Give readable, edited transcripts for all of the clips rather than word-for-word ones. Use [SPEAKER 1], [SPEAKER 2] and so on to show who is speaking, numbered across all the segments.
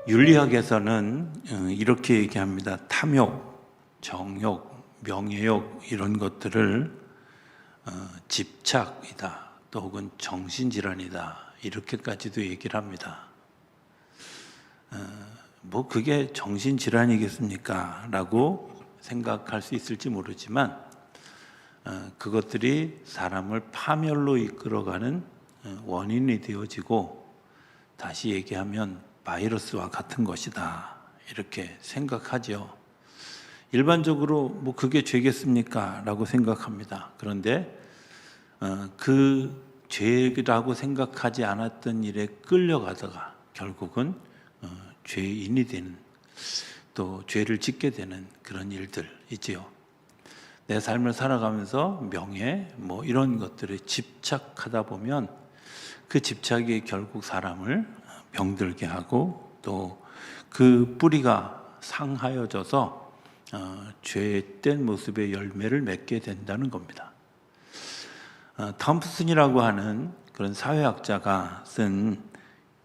[SPEAKER 1] 윤리학에서는 이렇게 얘기합니다. 탐욕, 정욕, 명예욕 이런 것들을 집착이다, 또 혹은 정신질환이다 이렇게까지도 얘기를 합니다. 뭐 그게 정신질환이겠습니까? 라고 생각할 수 있을지 모르지만 그것들이 사람을 파멸로 이끌어가는 원인이 되어지고, 다시 얘기하면 바이러스와 같은 것이다 이렇게 생각하죠. 일반적으로 뭐 그게 죄겠습니까? 라고 생각합니다. 그런데 그 죄라고 생각하지 않았던 일에 끌려가다가 결국은 죄인이 되는, 또 죄를 짓게 되는 그런 일들이지요. 내 삶을 살아가면서 명예 뭐 이런 것들에 집착하다 보면 그 집착이 결국 사람을 병들게 하고, 또 그 뿌리가 상하여져서 죄된 모습의 열매를 맺게 된다는 겁니다. 톰슨이라고 하는 그런 사회학자가 쓴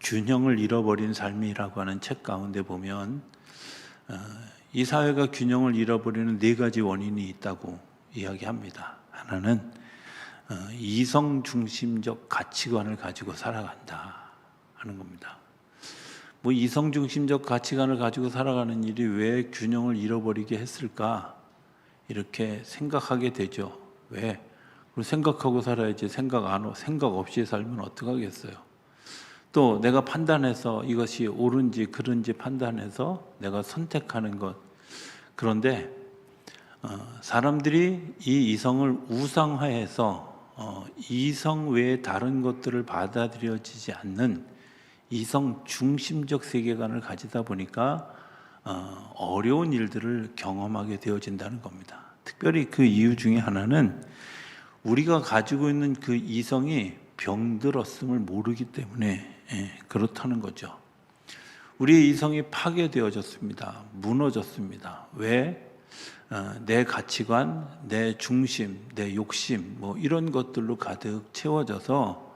[SPEAKER 1] 균형을 잃어버린 삶이라고 하는 책 가운데 보면 이 사회가 균형을 잃어버리는 4가지 원인이 있다고 이야기합니다. 하나는 이성 중심적 가치관을 가지고 살아간다 하는 겁니다. 뭐 이성 중심적 가치관을 가지고 살아가는 일이 왜 균형을 잃어버리게 했을까? 이렇게 생각하게 되죠. 왜? 생각하고 살아야지, 생각 없이 살면 어떡하겠어요? 또 내가 판단해서 이것이 옳은지 그른지 판단해서 내가 선택하는 것. 그런데 사람들이 이 이성을 우상화해서 이성 외에 다른 것들을 받아들여지지 않는 이성 중심적 세계관을 가지다 보니까 어려운 일들을 경험하게 되어진다는 겁니다. 특별히 그 이유 중에 하나는 우리가 가지고 있는 그 이성이 병들었음을 모르기 때문에 그렇다는 거죠. 우리의 이성이 파괴되어졌습니다. 무너졌습니다. 왜? 내 가치관, 내 중심, 내 욕심 뭐 이런 것들로 가득 채워져서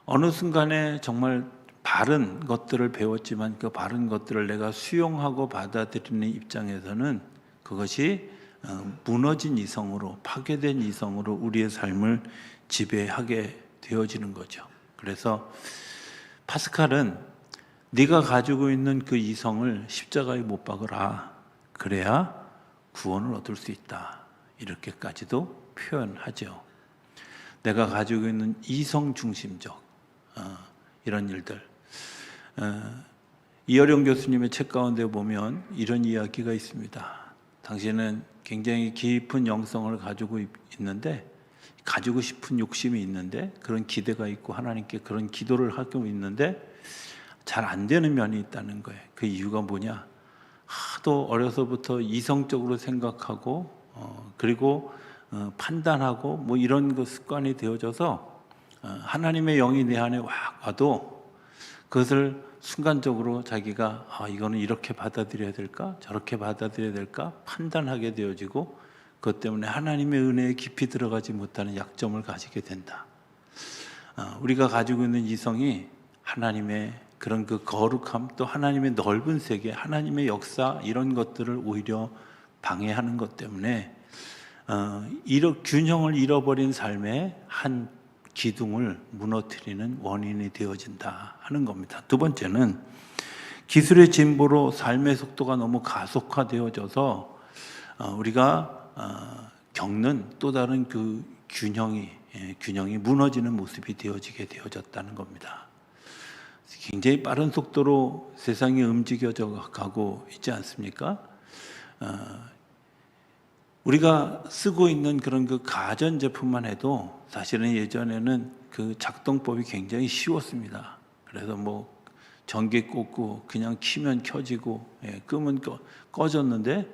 [SPEAKER 1] 어느 순간에 정말 바른 것들을 배웠지만 그 바른 것들을 내가 수용하고 받아들이는 입장에서는 그것이 무너진 이성으로, 파괴된 이성으로 우리의 삶을 지배하게 되어지는 거죠. 그래서 파스칼은 네가 가지고 있는 그 이성을 십자가에 못 박으라, 그래야 구원을 얻을 수 있다 이렇게까지도 표현하죠. 내가 가지고 있는 이성 중심적 이런 일들, 이어령 교수님의 책 가운데 보면 이런 이야기가 있습니다. 당신은 굉장히 깊은 영성을 가지고 있는데, 가지고 싶은 욕심이 있는데, 그런 기대가 있고 하나님께 그런 기도를 하고 있는데 잘 안 되는 면이 있다는 거예요. 그 이유가 뭐냐? 하도 어려서부터 이성적으로 생각하고 그리고 판단하고 뭐 이런 그 습관이 되어져서 하나님의 영이 내 안에 와도 그것을 순간적으로 자기가 이거는 이렇게 받아들여야 될까? 저렇게 받아들여야 될까? 판단하게 되어지고, 그것 때문에 하나님의 은혜에 깊이 들어가지 못하는 약점을 가지게 된다. 우리가 가지고 있는 이성이 하나님의 그런 그 거룩함, 또 하나님의 넓은 세계, 하나님의 역사 이런 것들을 오히려 방해하는 것 때문에 균형을 잃어버린 삶의 한 기둥을 무너뜨리는 원인이 되어진다 하는 겁니다. 두 번째는 기술의 진보로 삶의 속도가 너무 가속화되어져서 우리가 겪는 또 다른 그 균형이 무너지는 모습이 되어지게 되어졌다는 겁니다. 굉장히 빠른 속도로 세상이 움직여져 가고 있지 않습니까? 우리가 쓰고 있는 그런 그 가전제품만 해도 사실은 예전에는 그 작동법이 굉장히 쉬웠습니다. 그래서 뭐 전기 꽂고 그냥 키면 켜지고 끄면 꺼졌는데,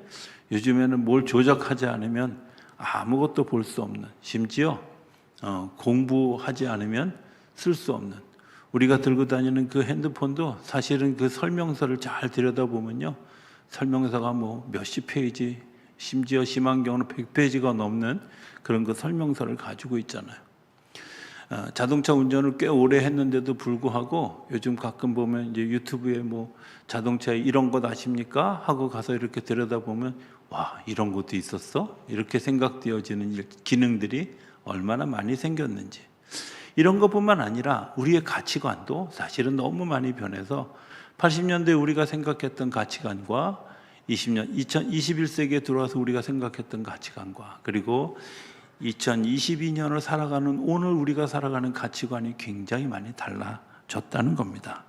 [SPEAKER 1] 요즘에는 뭘 조작하지 않으면 아무것도 볼 수 없는, 심지어 공부하지 않으면 쓸 수 없는, 우리가 들고 다니는 그 핸드폰도 사실은 그 설명서를 잘 들여다보면요, 설명서가 뭐 몇십 페이지, 심지어 심한 경우는 100페이지가 넘는 그런 그 설명서를 가지고 있잖아요. 자동차 운전을 꽤 오래 했는데도 불구하고 요즘 가끔 보면 이제 유튜브에 뭐 자동차에 이런 것 아십니까? 하고 가서 이렇게 들여다보면 와, 이런 것도 있었어? 이렇게 생각되어지는 기능들이 얼마나 많이 생겼는지. 이런 것뿐만 아니라 우리의 가치관도 사실은 너무 많이 변해서 80년대 우리가 생각했던 가치관과 21세기에 들어와서 우리가 생각했던 가치관과 그리고 2022년을 살아가는 오늘 우리가 살아가는 가치관이 굉장히 많이 달라졌다는 겁니다.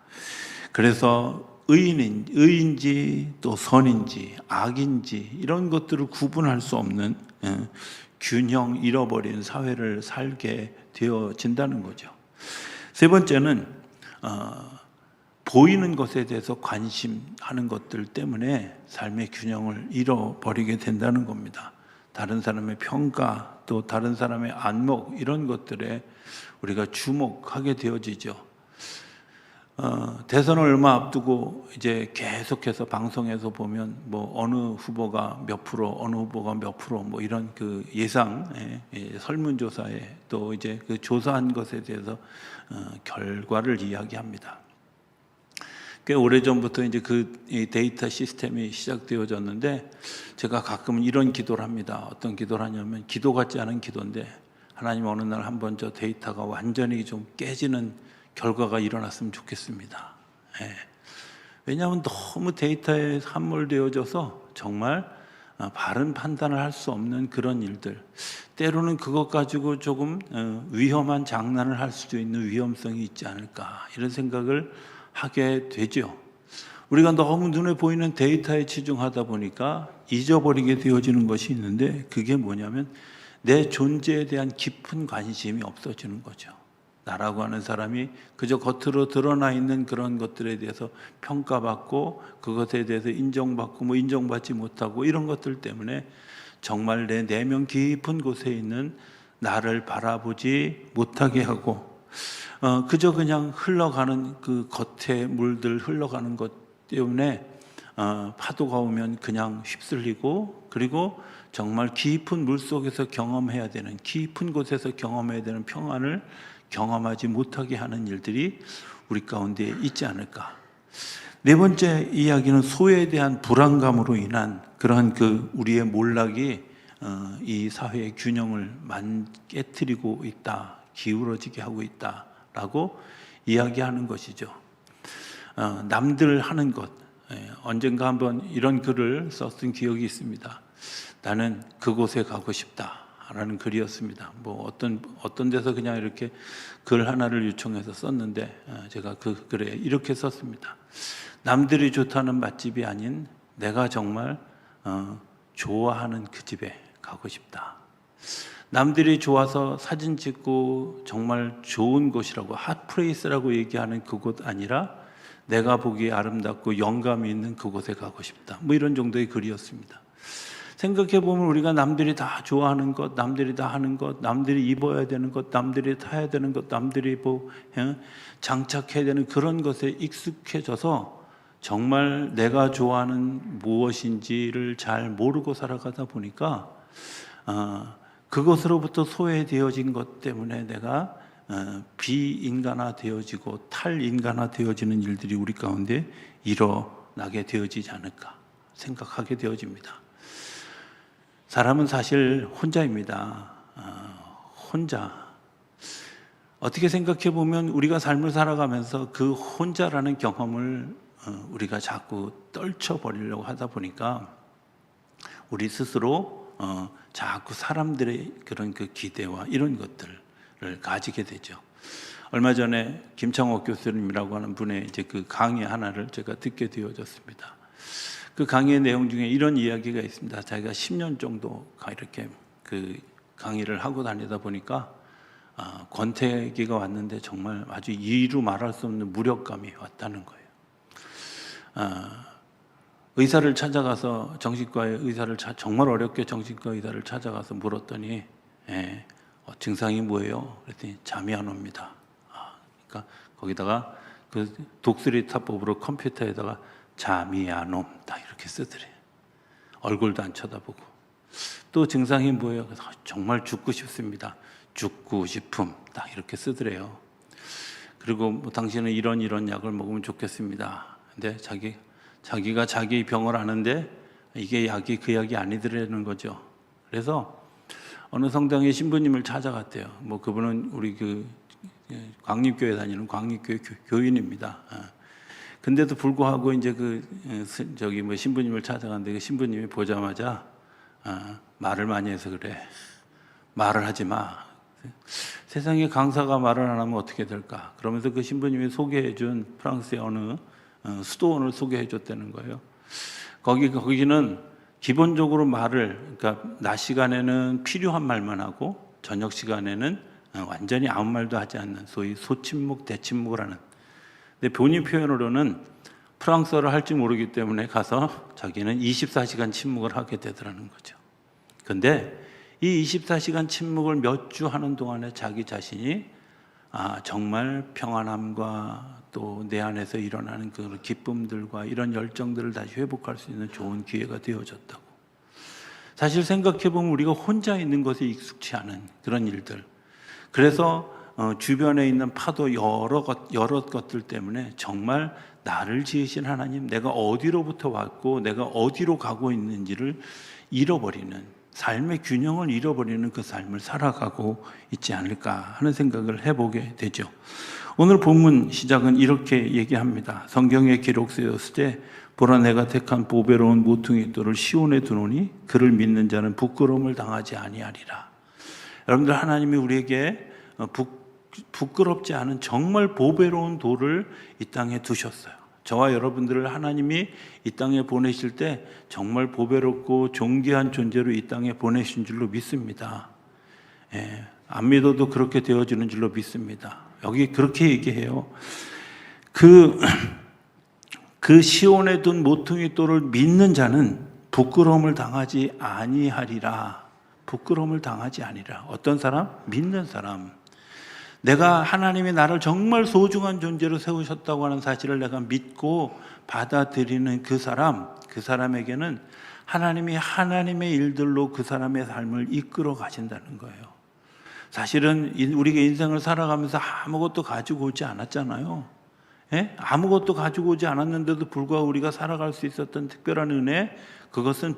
[SPEAKER 1] 그래서 의인지 또 선인지 악인지 이런 것들을 구분할 수 없는 균형 잃어버린 사회를 살게 되어진다는 거죠. 세 번째는 보이는 것에 대해서 관심하는 것들 때문에 삶의 균형을 잃어버리게 된다는 겁니다. 다른 사람의 평가 또 다른 사람의 안목 이런 것들에 우리가 주목하게 되어지죠. 대선을 얼마 앞두고 이제 계속해서 방송에서 보면 뭐 어느 후보가 몇 프로, 어느 후보가 몇 프로 뭐 이런 그 예상 설문조사에 또 이제 그 조사한 것에 대해서 결과를 이야기합니다. 꽤 오래전부터 이제 그 데이터 시스템이 시작되어졌는데 제가 가끔은 이런 기도를 합니다. 어떤 기도를 하냐면 기도 같지 않은 기도인데 하나님 어느 날 한번 저 데이터가 완전히 좀 깨지는 결과가 일어났으면 좋겠습니다. 왜냐하면 너무 데이터에 함몰되어져서 정말 바른 판단을 할 수 없는 그런 일들, 때로는 그것 가지고 조금 위험한 장난을 할 수도 있는 위험성이 있지 않을까 이런 생각을 하게 되죠. 우리가 너무 눈에 보이는 데이터에 치중하다 보니까 잊어버리게 되어지는 것이 있는데 그게 뭐냐면 내 존재에 대한 깊은 관심이 없어지는 거죠. 나라고 하는 사람이 그저 겉으로 드러나 있는 그런 것들에 대해서 평가받고 그것에 대해서 인정받고 뭐 인정받지 못하고 이런 것들 때문에 정말 내 내면 깊은 곳에 있는 나를 바라보지 못하게 하고 그저 그냥 흘러가는 그 겉에 물들 흘러가는 것 때문에 파도가 오면 그냥 휩쓸리고 그리고 정말 깊은 물 속에서 경험해야 되는 깊은 곳에서 경험해야 되는 평안을 경험하지 못하게 하는 일들이 우리 가운데 있지 않을까. 네 번째 이야기는 소에 대한 불안감으로 인한 그러한 그 우리의 몰락이 이 사회의 균형을 깨트리고 있다, 기울어지게 하고 있다라고 이야기하는 것이죠. 남들 하는 것, 언젠가 한번 이런 글을 썼던 기억이 있습니다. 나는 그곳에 가고 싶다라는 글이었습니다. 뭐 어떤 데서 그냥 이렇게 글 하나를 요청해서 썼는데 제가 그 글에 이렇게 썼습니다. 남들이 좋다는 맛집이 아닌 내가 정말 좋아하는 그 집에 가고 싶다. 남들이 좋아서 사진 찍고 정말 좋은 곳이라고 핫플레이스라고 얘기하는 그곳 아니라 내가 보기에 아름답고 영감이 있는 그곳에 가고 싶다. 뭐 이런 정도의 글이었습니다. 생각해보면 우리가 남들이 다 좋아하는 것, 남들이 다 하는 것, 남들이 입어야 되는 것, 남들이 타야 되는 것, 남들이 장착해야 되는 그런 것에 익숙해져서 정말 내가 좋아하는 무엇인지를 잘 모르고 살아가다 보니까 그것으로부터 소외되어진 것 때문에 내가 비인간화 되어지고 탈인간화 되어지는 일들이 우리 가운데 일어나게 되어지지 않을까 생각하게 되어집니다. 사람은 사실 혼자입니다. 혼자. 어떻게 생각해 보면 우리가 삶을 살아가면서 그 혼자라는 경험을 우리가 자꾸 떨쳐버리려고 하다 보니까 우리 스스로 자꾸 사람들의 그런 그 기대와 이런 것들을 가지게 되죠. 얼마 전에 김창옥 교수님이라고 하는 분의 이제 그 강의 하나를 제가 듣게 되어졌습니다. 그 강의의 내용 중에 이런 이야기가 있습니다. 자기가 10년 정도 이렇게 그 강의를 하고 다니다 보니까 권태기가 왔는데 정말 아주 이루 말할 수 없는 무력감이 왔다는 거예요. 의사를 찾아가서 정신과의 의사를 정말 어렵게 정신과 의사를 찾아가서 물었더니 증상이 뭐예요? 그랬더니 잠이 안 옵니다. 그러니까 거기다가 그 독수리 타법으로 컴퓨터에다가 잠이 안 옴다 이렇게 쓰더래요. 얼굴도 안 쳐다보고. 또 증상이 뭐예요? 정말 죽고 싶습니다. 죽고 싶음 딱 이렇게 쓰더래요. 그리고 뭐 당신은 이런 약을 먹으면 좋겠습니다. 근데 자기가 자기 병을 아는데 이게 약이 그 약이 아니더라는 거죠. 그래서 어느 성당의 신부님을 찾아갔대요. 뭐 그분은 우리 그 광립교회 다니는 광립교회 교인입니다. 근데도 불구하고 이제 저기 뭐 신부님을 찾아갔는데 그 신부님이 보자마자 말을 많이 해서 그래. 말을 하지 마. 세상에 강사가 말을 안 하면 어떻게 될까? 그러면서 그 신부님이 소개해준 프랑스의 어느 수도원을 소개해줬다는 거예요. 거기는 기본적으로 그러니까 낮 시간에는 필요한 말만 하고 저녁 시간에는 완전히 아무 말도 하지 않는 소위 소침묵, 대침묵을 하는. 근데 본인 표현으로는 프랑스어를 할 줄 모르기 때문에 가서 자기는 24시간 침묵을 하게 되더라는 거죠. 근데 이 24시간 침묵을 몇 주 하는 동안에 자기 자신이 정말 평안함과 또 내 안에서 일어나는 그 기쁨들과 이런 열정들을 다시 회복할 수 있는 좋은 기회가 되어졌다고. 사실 생각해보면 우리가 혼자 있는 것에 익숙치 않은 그런 일들, 그래서 주변에 있는 파도 여러 것들 때문에 정말 나를 지으신 하나님, 내가 어디로부터 왔고 내가 어디로 가고 있는지를 잃어버리는, 삶의 균형을 잃어버리는 그 삶을 살아가고 있지 않을까 하는 생각을 해보게 되죠. 오늘 본문 시작은 이렇게 얘기합니다. 성경에 기록되었을 때 보라 내가 택한 보배로운 모퉁이 돌을 시온에 두노니 그를 믿는 자는 부끄러움을 당하지 아니하리라. 여러분들, 하나님이 우리에게 부끄럽지 않은 정말 보배로운 돌을 이 땅에 두셨어요. 저와 여러분들을 하나님이 이 땅에 보내실 때 정말 보배롭고 존귀한 존재로 이 땅에 보내신 줄로 믿습니다. 안 믿어도 그렇게 되어지는 줄로 믿습니다. 여기 그렇게 얘기해요. 그 시온에 둔 모퉁이 돌을 믿는 자는 부끄러움을 당하지 아니하리라. 부끄러움을 당하지 아니라. 어떤 사람? 믿는 사람. 내가 하나님이 나를 정말 소중한 존재로 세우셨다고 하는 사실을 내가 믿고 받아들이는 그 사람에게는 하나님이 하나님의 일들로 그 사람의 삶을 이끌어 가신다는 거예요. 사실은 우리가 인생을 살아가면서 아무것도 가지고 오지 않았잖아요. 아무것도 가지고 오지 않았는데도 불구하고 우리가 살아갈 수 있었던 특별한 은혜, 그것은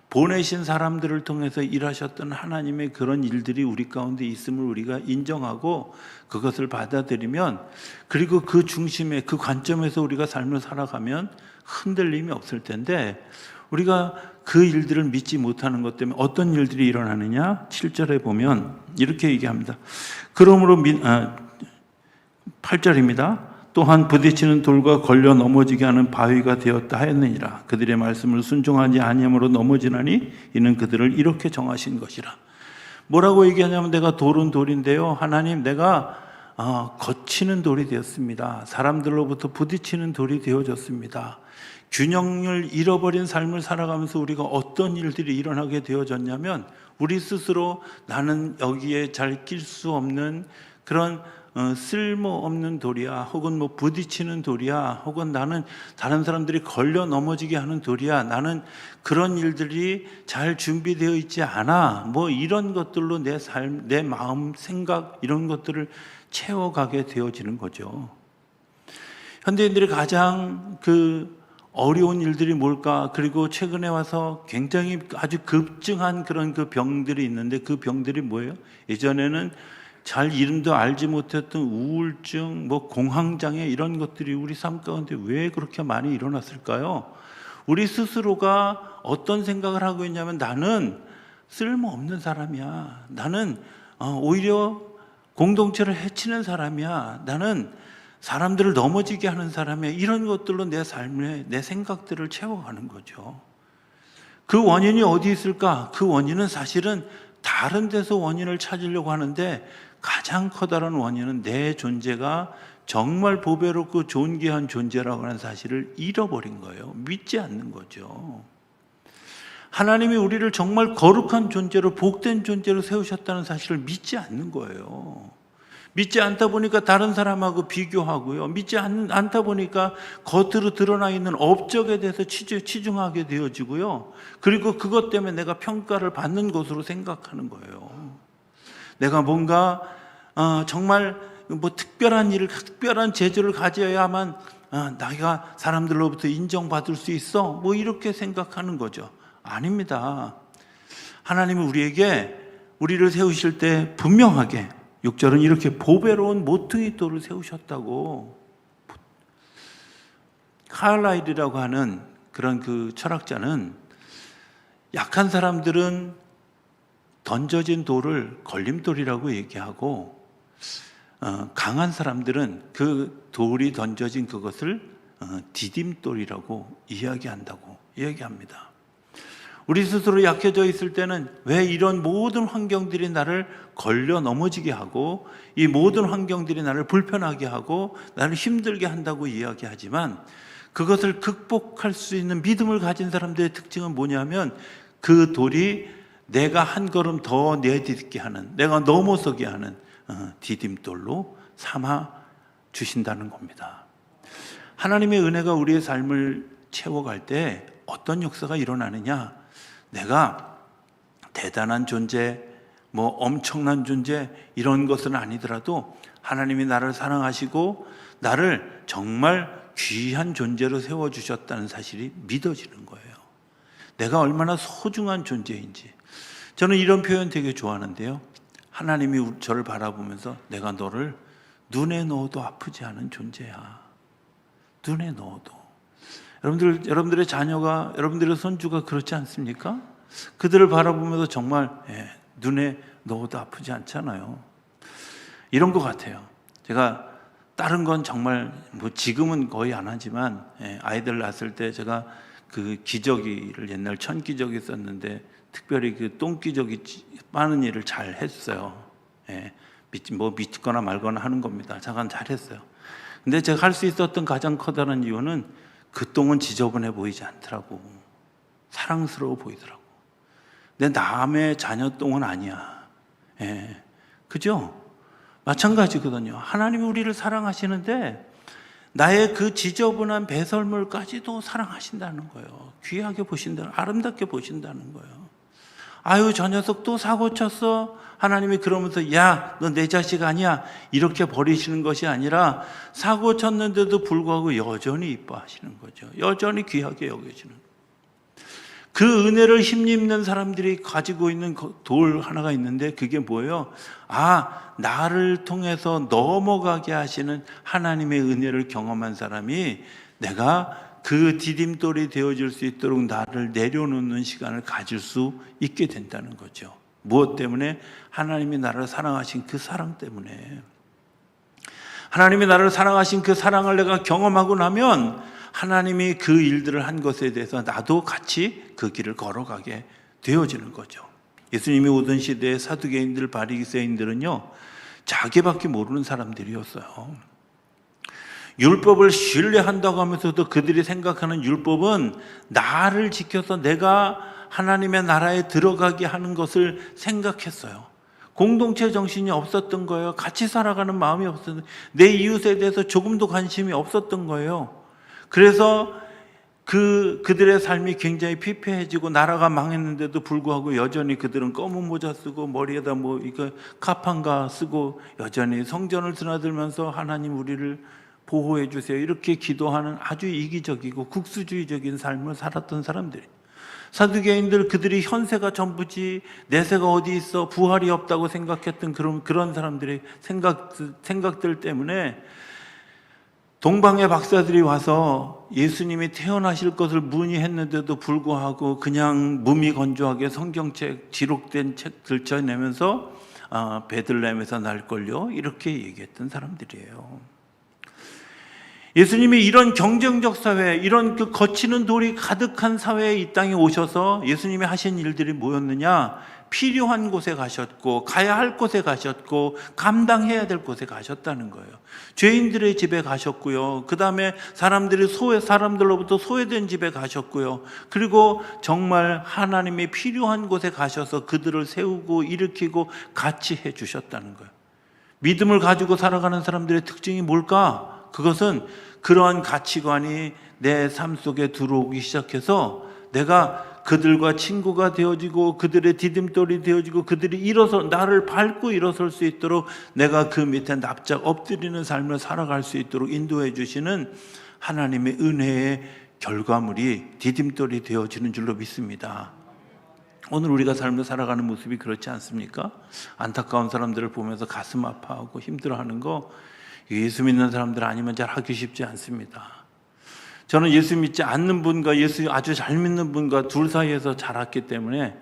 [SPEAKER 1] 보내신 사람들을 통해서 일하셨던 하나님의 그런 일들이 우리 가운데 있음을 우리가 인정하고 그것을 받아들이면, 그리고 그 중심에 그 관점에서 우리가 삶을 살아가면 흔들림이 없을 텐데, 우리가 그 일들을 믿지 못하는 것 때문에 어떤 일들이 일어나느냐? 7절에 보면 이렇게 얘기합니다. 그러므로 8절입니다. 또한 부딪히는 돌과 걸려 넘어지게 하는 바위가 되었다 하였느니라. 그들의 말씀을 순종하지 아니함으로 넘어지나니 이는 그들을 이렇게 정하신 것이라. 뭐라고 얘기하냐면, 내가 돌은 돌인데요, 하나님, 내가 거치는 돌이 되었습니다. 사람들로부터 부딪히는 돌이 되어졌습니다. 균형을 잃어버린 삶을 살아가면서 우리가 어떤 일들이 일어나게 되어졌냐면, 우리 스스로 나는 여기에 잘 낄 수 없는 그런 쓸모없는 돌이야, 혹은 뭐 부딪히는 돌이야, 혹은 나는 다른 사람들이 걸려 넘어지게 하는 돌이야, 나는 그런 일들이 잘 준비되어 있지 않아, 뭐 이런 것들로 내 삶, 내 마음, 생각, 이런 것들을 채워가게 되어지는 거죠. 현대인들이 가장 어려운 일들이 뭘까? 그리고 최근에 와서 굉장히 아주 급증한 그런 그 병들이 있는데, 그 병들이 뭐예요? 예전에는 잘 이름도 알지 못했던 우울증, 뭐 공황장애, 이런 것들이 우리 삶 가운데 왜 그렇게 많이 일어났을까요? 우리 스스로가 어떤 생각을 하고 있냐면, 나는 쓸모없는 사람이야, 나는 오히려 공동체를 해치는 사람이야, 나는 사람들을 넘어지게 하는 사람이야, 이런 것들로 내 삶에 내 생각들을 채워가는 거죠. 그 원인이 어디 있을까? 그 원인은 사실은 다른 데서 원인을 찾으려고 하는데, 가장 커다란 원인은 내 존재가 정말 보배롭고 존귀한 존재라고 하는 사실을 잃어버린 거예요. 믿지 않는 거죠. 하나님이 우리를 정말 거룩한 존재로, 복된 존재로 세우셨다는 사실을 믿지 않는 거예요. 믿지 않다 보니까 다른 사람하고 비교하고요, 믿지 않다 보니까 겉으로 드러나 있는 업적에 대해서 치중하게 되어지고요, 그리고 그것 때문에 내가 평가를 받는 것으로 생각하는 거예요. 내가 뭔가 정말 뭐 특별한 재주를 가져야만 내가 사람들로부터 인정받을 수 있어, 뭐 이렇게 생각하는 거죠. 아닙니다. 하나님은 우리를 세우실 때 분명하게 6절은 이렇게 보배로운 모퉁이 돌을 세우셨다고. 카일라일이라고 하는 그런 그 철학자는 약한 사람들은 던져진 돌을 걸림돌이라고 얘기하고, 강한 사람들은 그 돌이 던져진 그것을 디딤돌이라고 이야기합니다. 우리 스스로 약해져 있을 때는 왜 이런 모든 환경들이 나를 걸려 넘어지게 하고, 이 모든 환경들이 나를 불편하게 하고 나를 힘들게 한다고 이야기하지만, 그것을 극복할 수 있는 믿음을 가진 사람들의 특징은 뭐냐면, 그 돌이 내가 한 걸음 더 내딛게 하는, 내가 넘어서게 하는 디딤돌로 삼아 주신다는 겁니다. 하나님의 은혜가 우리의 삶을 채워갈 때 어떤 역사가 일어나느냐? 내가 대단한 존재, 뭐 엄청난 존재, 이런 것은 아니더라도 하나님이 나를 사랑하시고 나를 정말 귀한 존재로 세워주셨다는 사실이 믿어지는 거예요. 내가 얼마나 소중한 존재인지. 저는 이런 표현 되게 좋아하는데요. 하나님이 저를 바라보면서 내가 너를 눈에 넣어도 아프지 않은 존재야. 눈에 넣어도. 여러분들의 자녀가, 여러분들의 손주가 그렇지 않습니까? 그들을 바라보면서 정말 눈에 넣어도 아프지 않잖아요. 이런 것 같아요. 제가 다른 건 정말 뭐 지금은 거의 안 하지만 아이들 낳았을 때 제가 그 기저귀를 옛날 천기저귀 썼는데 특별히 그 똥기저귀 빠는 일을 잘 했어요. 뭐 믿거나 말거나 하는 겁니다. 잠깐 잘했어요. 근데 제가 할 수 있었던 가장 커다란 이유는 그 똥은 지저분해 보이지 않더라고. 사랑스러워 보이더라고. 근데 남의 자녀 똥은 아니야. 그죠? 마찬가지거든요. 하나님이 우리를 사랑하시는데 나의 그 지저분한 배설물까지도 사랑하신다는 거예요. 귀하게 보신다는, 아름답게 보신다는 거예요. 아유, 저 녀석 또 사고 쳤어. 하나님이 그러면서 야, 너 내 자식 아니야, 이렇게 버리시는 것이 아니라 사고 쳤는데도 불구하고 여전히 이뻐하시는 거죠. 여전히 귀하게 여겨지는 거예요. 그 은혜를 힘입는 사람들이 가지고 있는 돌 하나가 있는데 그게 뭐예요? 나를 통해서 넘어가게 하시는 하나님의 은혜를 경험한 사람이 내가 그 디딤돌이 되어줄 수 있도록 나를 내려놓는 시간을 가질 수 있게 된다는 거죠. 무엇 때문에? 하나님이 나를 사랑하신 그 사랑 때문에. 하나님이 나를 사랑하신 그 사랑을 내가 경험하고 나면 하나님이 그 일들을 한 것에 대해서 나도 같이 그 길을 걸어가게 되어지는 거죠. 예수님이 오던 시대의 사두개인들, 바리새인들은요, 자기밖에 모르는 사람들이었어요. 율법을 신뢰한다고 하면서도 그들이 생각하는 율법은 나를 지켜서 내가 하나님의 나라에 들어가게 하는 것을 생각했어요. 공동체 정신이 없었던 거예요. 같이 살아가는 마음이 없었던, 내 이웃에 대해서 조금도 관심이 없었던 거예요. 그래서 그들의 삶이 굉장히 피폐해지고 나라가 망했는데도 불구하고 여전히 그들은 검은 모자 쓰고 머리에다 뭐 이거 카판가 쓰고 여전히 성전을 드나들면서 하나님 우리를 보호해 주세요, 이렇게 기도하는 아주 이기적이고 국수주의적인 삶을 살았던 사람들이. 사두개인들, 그들이 현세가 전부지, 내세가 어디 있어, 부활이 없다고 생각했던 그런 사람들의 생각들 때문에 동방의 박사들이 와서 예수님이 태어나실 것을 문의했는데도 불구하고 그냥 무미건조하게 성경책, 기록된 책 들춰내면서 베들레헴에서 날걸요, 이렇게 얘기했던 사람들이에요. 예수님이 이런 경쟁적 사회, 이런 그 거치는 돌이 가득한 사회에 이 땅에 오셔서 예수님이 하신 일들이 뭐였느냐? 필요한 곳에 가셨고, 가야 할 곳에 가셨고, 감당해야 될 곳에 가셨다는 거예요. 죄인들의 집에 가셨고요. 그 다음에 사람들로부터 소외된 집에 가셨고요. 그리고 정말 하나님의 필요한 곳에 가셔서 그들을 세우고 일으키고 같이 해주셨다는 거예요. 믿음을 가지고 살아가는 사람들의 특징이 뭘까? 그것은 그러한 가치관이 내 삶 속에 들어오기 시작해서 내가 그들과 친구가 되어지고 그들의 디딤돌이 되어지고 그들이 나를 밟고 일어설 수 있도록 내가 그 밑에 납작 엎드리는 삶을 살아갈 수 있도록 인도해 주시는 하나님의 은혜의 결과물이 디딤돌이 되어지는 줄로 믿습니다. 오늘 우리가 삶을 살아가는 모습이 그렇지 않습니까? 안타까운 사람들을 보면서 가슴 아파하고 힘들어하는 거 예수 믿는 사람들 아니면 잘 하기 쉽지 않습니다. 저는 예수 믿지 않는 분과 예수 아주 잘 믿는 분과 둘 사이에서 자랐기 때문에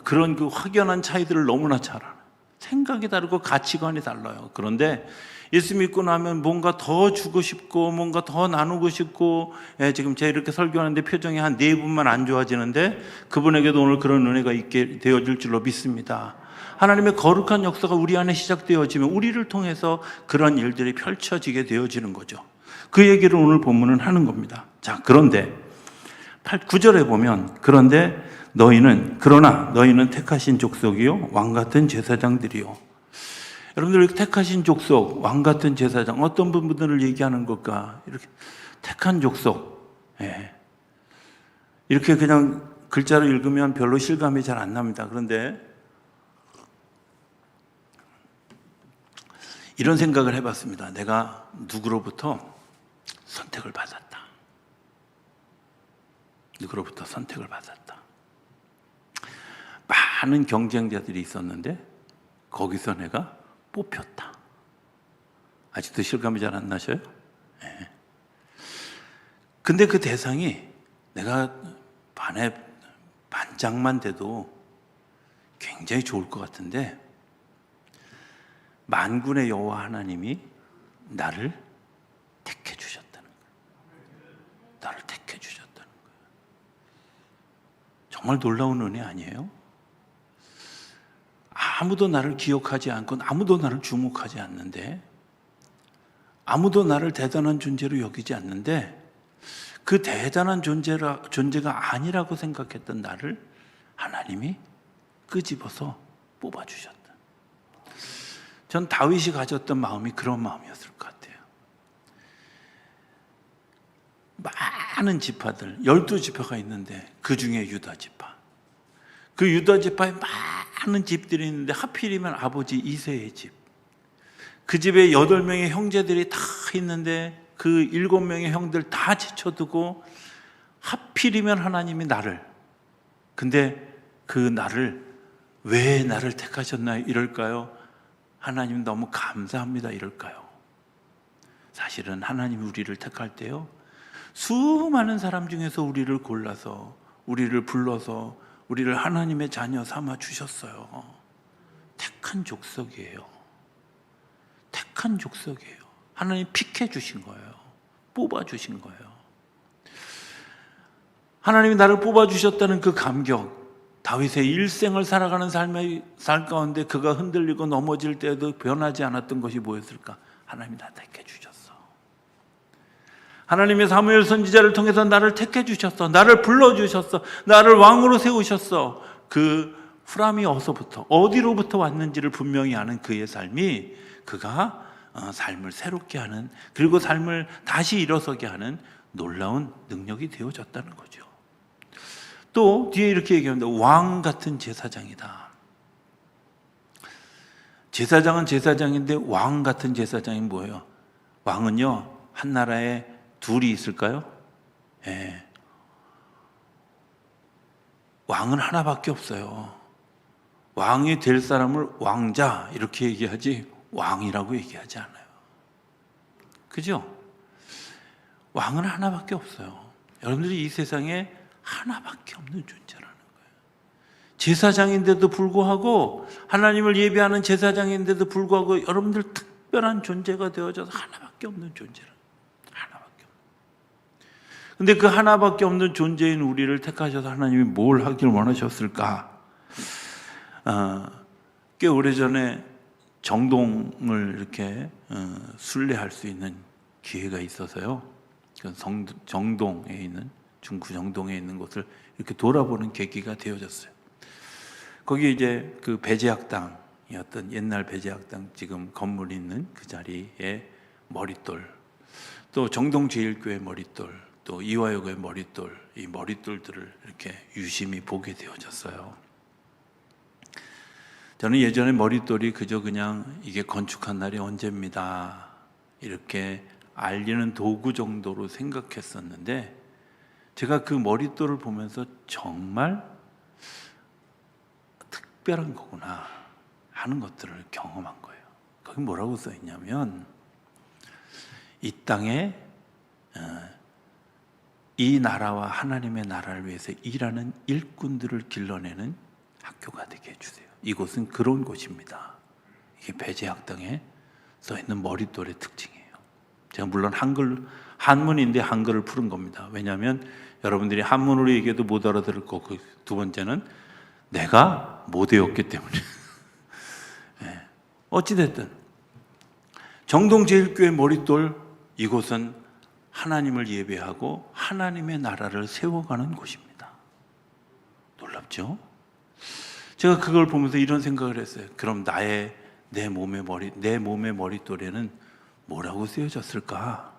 [SPEAKER 1] 그런 그 확연한 차이들을 너무나 잘 알아요. 생각이 다르고 가치관이 달라요. 그런데 예수 믿고 나면 뭔가 더 주고 싶고 뭔가 더 나누고 싶고, 지금 제가 이렇게 설교하는데 표정이 한 4분만 안 좋아지는데 그분에게도 오늘 그런 은혜가 있게 되어질 줄로 믿습니다. 하나님의 거룩한 역사가 우리 안에 시작되어지면 우리를 통해서 그런 일들이 펼쳐지게 되어지는 거죠. 그 얘기를 오늘 본문은 하는 겁니다. 자, 그런데 9절에 보면 그러나 너희는 택하신 족속이요 왕같은 제사장들이요. 여러분들 택하신 족속, 왕같은 제사장, 어떤 분들을 얘기하는 걸까? 이렇게 택한 족속, 이렇게 그냥 글자로 읽으면 별로 실감이 잘 안 납니다. 그런데 이런 생각을 해봤습니다. 내가 누구로부터 선택을 받았다. 누구로부터 선택을 받았다. 많은 경쟁자들이 있었는데 거기서 내가 뽑혔다. 아직도 실감이 잘 안 나셔요? 네. 근데 그 대상이 내가 반장만 돼도 굉장히 좋을 것 같은데 만군의 여호와 하나님이 나를 택해 주셨다는 거예요. 나를 택해 주셨다는 거예요. 정말 놀라운 은혜 아니에요? 아무도 나를 기억하지 않고 아무도 나를 주목하지 않는데, 아무도 나를 대단한 존재로 여기지 않는데 그 대단한 존재가 아니라고 생각했던 나를 하나님이 끄집어서 뽑아주셨다. 전 다윗이 가졌던 마음이 그런 마음이었을 것 같아요. 많은 지파들, 12지파가 있는데 그 중에 유다지파. 그 유다지파에 많은 집들이 있는데 하필이면 아버지 이새의 집. 그 집에 8명의 형제들이 다 있는데 그 7명의 형들 다 제쳐두고 하필이면 하나님이 나를, 근데 그 나를 왜 나를 택하셨나요? 이럴까요? 하나님 너무 감사합니다 이럴까요? 사실은 하나님이 우리를 택할 때요, 수많은 사람 중에서 우리를 골라서 우리를 불러서 우리를 하나님의 자녀 삼아 주셨어요. 택한 족속이에요. 택한 족속이에요. 하나님 픽해 주신 거예요. 뽑아 주신 거예요. 하나님이 나를 뽑아 주셨다는 그 감격, 다윗의 일생을 살아가는 삶 가운데 그가 흔들리고 넘어질 때도 변하지 않았던 것이 뭐였을까? 하나님이 나 택해 주셨어. 하나님의 사무엘 선지자를 통해서 나를 택해 주셨어. 나를 불러 주셨어. 나를 왕으로 세우셨어. 그 후람이 어디로부터 왔는지를 분명히 아는 그의 삶이, 그가 삶을 새롭게 하는, 그리고 삶을 다시 일어서게 하는 놀라운 능력이 되어졌다는 거죠. 또 뒤에 이렇게 얘기합니다. 왕 같은 제사장이다. 제사장은 제사장인데 왕 같은 제사장이 뭐예요? 왕은요, 한 나라에 둘이 있을까요? 왕은 하나밖에 없어요. 왕이 될 사람을 왕자 이렇게 얘기하지 왕이라고 얘기하지 않아요. 그죠? 왕은 하나밖에 없어요. 여러분들이 이 세상에 하나밖에 없는 존재라는 거예요. 제사장인데도 불구하고, 하나님을 예배하는 제사장인데도 불구하고 여러분들 특별한 존재가 되어져서 하나밖에 없는 존재라는 거예요. 하나밖에 없는. 근데 그 하나밖에 없는 존재인 우리를 택하셔서 하나님이 뭘 하길 원하셨을까? 꽤 오래전에 정동을 이렇게 순례할 수 있는 기회가 있어서요. 정동에 있는, 중구 정동에 있는 곳을 이렇게 돌아보는 계기가 되어졌어요. 거기 이제 그 배제학당이었던, 옛날 배제학당 지금 건물이 있는 그 자리에 머릿돌, 또 정동제일교회 머릿돌, 또 이화여고의 머릿돌, 이 머릿돌들을 이렇게 유심히 보게 되어졌어요. 저는 예전에 머릿돌이 그저 그냥 이게 건축한 날이 언제입니다 이렇게 알리는 도구 정도로 생각했었는데, 제가 그 머릿돌을 보면서 정말 특별한 거구나 하는 것들을 경험한 거예요. 거기 뭐라고 써 있냐면, 이 땅에 이 나라와 하나님의 나라를 위해서 일하는 일꾼들을 길러내는 학교가 되게 해주세요. 이곳은 그런 곳입니다. 이게 배제학당에 써있는 머릿돌의 특징이에요. 제가 물론 한문인데 한글을 푸른 겁니다. 왜냐하면 여러분들이 한문으로 얘기해도 못 알아들을 거고, 두 번째는 내가 못 외웠기 때문에. 네. 어찌됐든 정동제일교회 머릿돌, 이곳은 하나님을 예배하고 하나님의 나라를 세워가는 곳입니다. 놀랍죠? 제가 그걸 보면서 이런 생각을 했어요. 그럼 내 몸의 머릿돌에는 뭐라고 쓰여졌을까?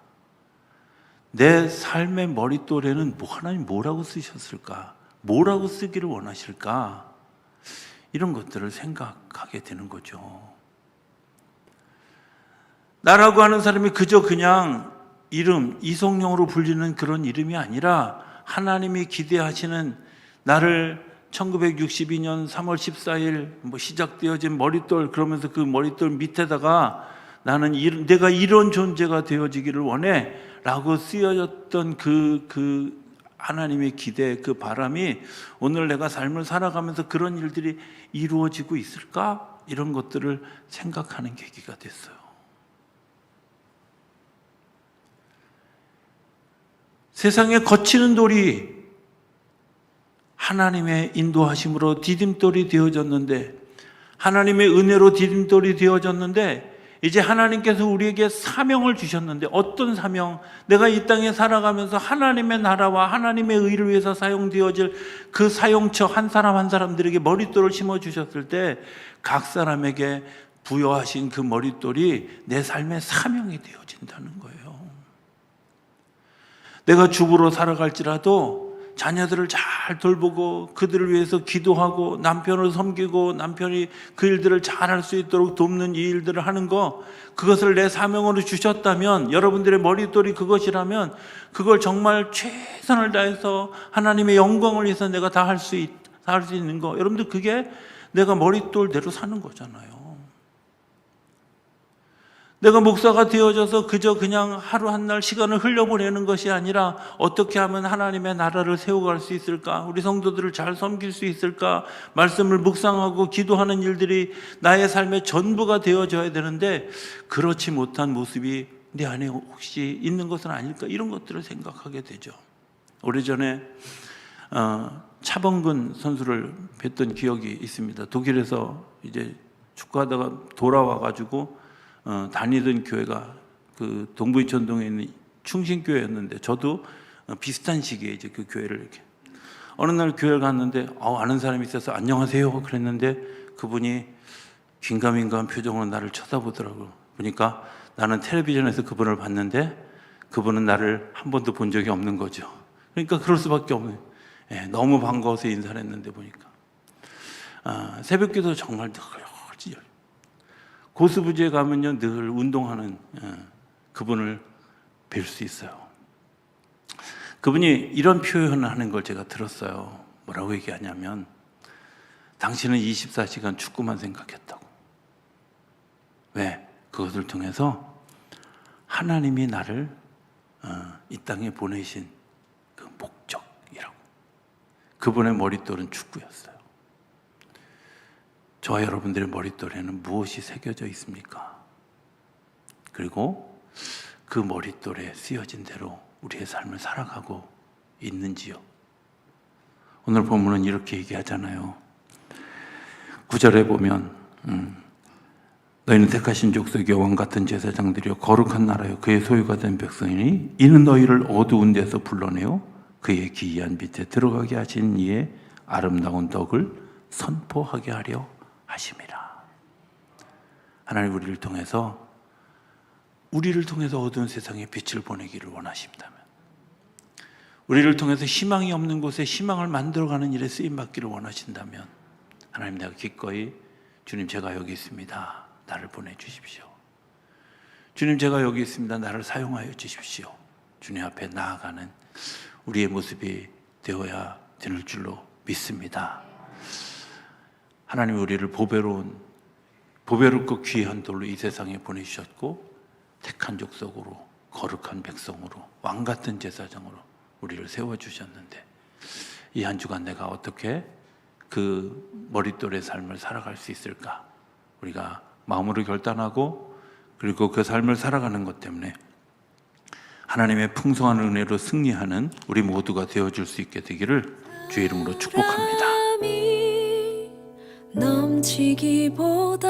[SPEAKER 1] 내 삶의 머릿돌에는 하나님 뭐라고 쓰셨을까? 뭐라고 쓰기를 원하실까? 이런 것들을 생각하게 되는 거죠. 나라고 하는 사람이 그저 그냥 이름, 이성령으로 불리는 그런 이름이 아니라, 하나님이 기대하시는, 나를 1962년 3월 14일 시작되어진 머릿돌, 그러면서 그 머릿돌 밑에다가 나는 내가 이런 존재가 되어지기를 원해 라고 쓰여졌던 그 하나님의 기대, 그 바람이 오늘 내가 삶을 살아가면서 그런 일들이 이루어지고 있을까? 이런 것들을 생각하는 계기가 됐어요. 세상에 거치는 돌이 하나님의 인도하심으로 디딤돌이 되어졌는데, 하나님의 은혜로 디딤돌이 되어졌는데, 이제 하나님께서 우리에게 사명을 주셨는데, 어떤 사명? 내가 이 땅에 살아가면서 하나님의 나라와 하나님의 의를 위해서 사용되어질 그 사용처 한 사람 한 사람들에게 머릿돌을 심어주셨을 때, 각 사람에게 부여하신 그 머릿돌이 내 삶의 사명이 되어진다는 거예요. 내가 주부로 살아갈지라도 자녀들을 잘 돌보고 그들을 위해서 기도하고 남편을 섬기고 남편이 그 일들을 잘할 수 있도록 돕는 이 일들을 하는 거, 그것을 내 사명으로 주셨다면, 여러분들의 머릿돌이 그것이라면, 그걸 정말 최선을 다해서 하나님의 영광을 위해서 내가 다 할 수 있는 거, 여러분들 그게 내가 머릿돌대로 사는 거잖아요. 내가 목사가 되어져서 그저 그냥 하루 한 날 시간을 흘려보내는 것이 아니라, 어떻게 하면 하나님의 나라를 세워갈 수 있을까? 우리 성도들을 잘 섬길 수 있을까? 말씀을 묵상하고 기도하는 일들이 나의 삶의 전부가 되어져야 되는데, 그렇지 못한 모습이 내 안에 혹시 있는 것은 아닐까? 이런 것들을 생각하게 되죠. 오래전에 차범근 선수를 뵀던 기억이 있습니다. 독일에서 이제 축구하다가 돌아와가지고 다니던 교회가 그 동부이천동에 있는 충신교회였는데, 저도 비슷한 시기에 이제 그 교회를 이렇게 어느 날 교회를 갔는데 아는 사람이 있어서 안녕하세요 그랬는데, 그분이 긴가민가한 표정으로 나를 쳐다보더라고요. 보니까 나는 텔레비전에서 그분을 봤는데 그분은 나를 한 번도 본 적이 없는 거죠. 그러니까 그럴 수밖에 없는, 너무 반가워서 인사를 했는데, 보니까 새벽기도 정말 늘 고수부지에 가면요 늘 운동하는 그분을 뵐 수 있어요. 그분이 이런 표현을 하는 걸 제가 들었어요. 뭐라고 얘기하냐면, 당신은 24시간 축구만 생각했다고. 왜? 그것을 통해서 하나님이 나를 이 땅에 보내신 그 목적이라고. 그분의 머릿돌은 축구였어요. 저와 여러분들의 머릿돌에는 무엇이 새겨져 있습니까? 그리고 그 머릿돌에 쓰여진 대로 우리의 삶을 살아가고 있는지요? 오늘 본문은 이렇게 얘기하잖아요. 9절에 보면 너희는 택하신 족속의 왕 같은 제사장들이여 거룩한 나라여 그의 소유가 된 백성이니 이는 너희를 어두운 데서 불러내어 그의 기이한 빛에 들어가게 하신 이의 아름다운 덕을 선포하게 하려 하심이라. 하나님 우리를 통해서 어두운 세상에 빛을 보내기를 원하신다면, 우리를 통해서 희망이 없는 곳에 희망을 만들어가는 일에 쓰임받기를 원하신다면 하나님, 내가 기꺼이 주님, 제가 여기 있습니다. 나를 보내주십시오. 주님, 제가 여기 있습니다. 나를 사용하여 주십시오. 주님 앞에 나아가는 우리의 모습이 되어야 되는 줄로 믿습니다. 하나님, 우리를 보배롭고 귀한 돌로 이 세상에 보내주셨고 택한 족속으로, 거룩한 백성으로, 왕같은 제사장으로 우리를 세워주셨는데 이 한 주간 내가 어떻게 그 머릿돌의 삶을 살아갈 수 있을까? 우리가 마음으로 결단하고 그리고 그 삶을 살아가는 것 때문에 하나님의 풍성한 은혜로 승리하는 우리 모두가 되어줄 수 있게 되기를 주의 이름으로 축복합니다.
[SPEAKER 2] 넘치기보다